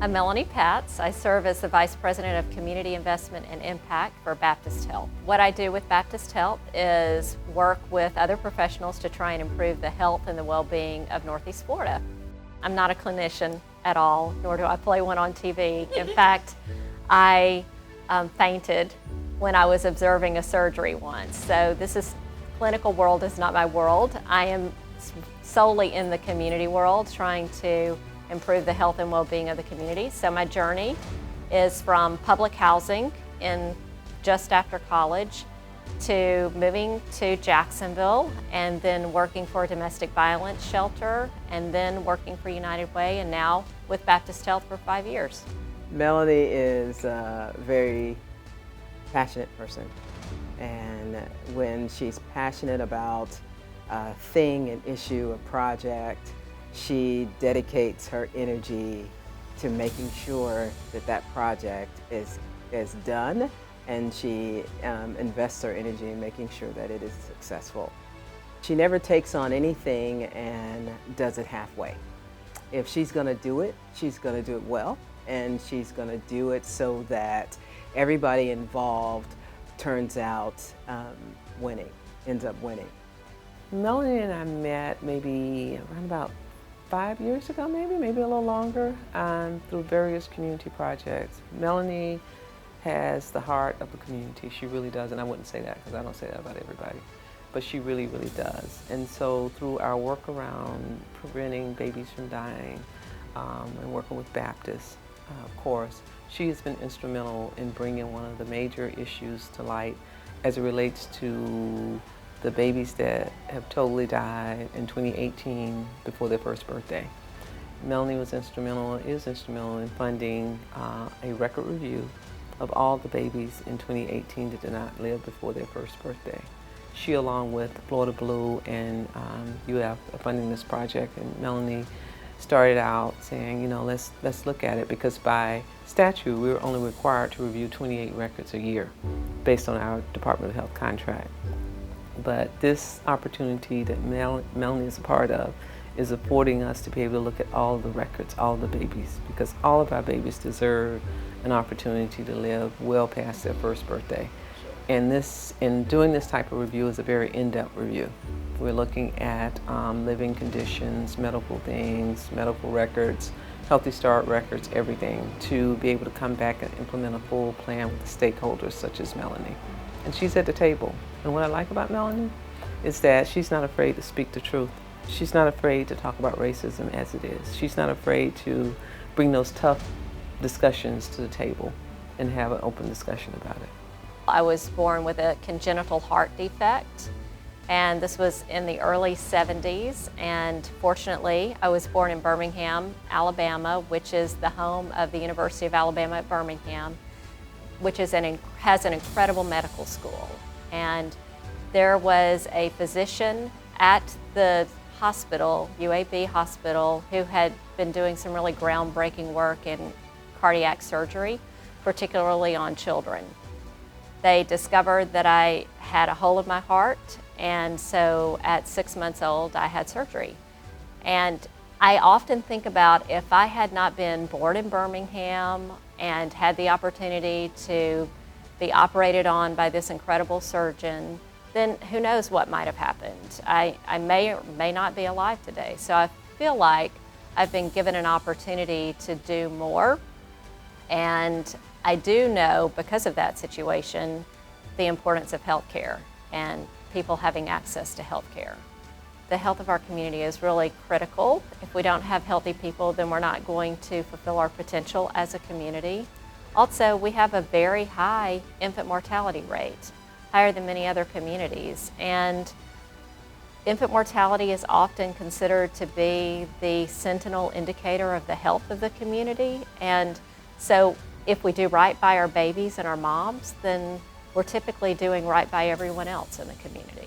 I'm Melanie Patz. I serve as the Vice President of Community Investment and Impact for Baptist Health. What I do with Baptist Health is work with other professionals to try and improve the health and the well-being of Northeast Florida. I'm not a clinician at all, nor do I play one on TV. In fact, I fainted when I was observing a surgery once. So clinical world is not my world. I am solely in the community world, trying to improve the health and well-being of the community. So my journey is from public housing in just after college to moving to Jacksonville and then working for a domestic violence shelter and then working for United Way and now with Baptist Health for 5 years. Melanie is a very passionate person, and when she's passionate about a thing, an issue, a project, she dedicates her energy to making sure that that project is done, and she invests her energy in making sure that it is successful. She never takes on anything and does it halfway. If she's going to do it, she's going to do it well, and she's going to do it so that everybody involved turns out ends up winning. Melanie and I met maybe around about 5 years ago, maybe a little longer, through various community projects. Melanie has the heart of the community. She really does, and I wouldn't say that because I don't say that about everybody, but she really, really does. And so through our work around preventing babies from dying and working with Baptist, of course, she has been instrumental in bringing one of the major issues to light as it relates to the babies that have totally died in 2018 before their first birthday. Melanie is instrumental in funding a record review of all the babies in 2018 that did not live before their first birthday. She, along with Florida Blue and UF, are funding this project, and Melanie started out saying, let's look at it, because by statute we were only required to review 28 records a year based on our Department of Health contract. But this opportunity that Melanie is a part of is affording us to be able to look at all of the records, all of the babies, because all of our babies deserve an opportunity to live well past their first birthday. And doing this type of review is a very in-depth review. We're looking at living conditions, medical things, medical records, Healthy Start records, everything, to be able to come back and implement a full plan with the stakeholders such as Melanie. And she's at the table. And what I like about Melanie is that she's not afraid to speak the truth. She's not afraid to talk about racism as it is. She's not afraid to bring those tough discussions to the table and have an open discussion about it. I was born with a congenital heart defect, and this was in the early 70s, and fortunately I was born in Birmingham, Alabama, which is the home of the University of Alabama at Birmingham, which has an incredible medical school. And there was a physician at the hospital, UAB hospital, who had been doing some really groundbreaking work in cardiac surgery, particularly on children. They discovered that I had a hole in my heart, and so at 6 months old I had surgery. And I often think about, if I had not been born in Birmingham and had the opportunity to be operated on by this incredible surgeon, then who knows what might have happened. I may or may not be alive today. So I feel like I've been given an opportunity to do more, and I do know, because of that situation, the importance of health care and people having access to health care. The health of our community is really critical. If we don't have healthy people, then we're not going to fulfill our potential as a community. Also, we have a very high infant mortality rate, higher than many other communities. And infant mortality is often considered to be the sentinel indicator of the health of the community. And so if we do right by our babies and our moms, then we're typically doing right by everyone else in the community.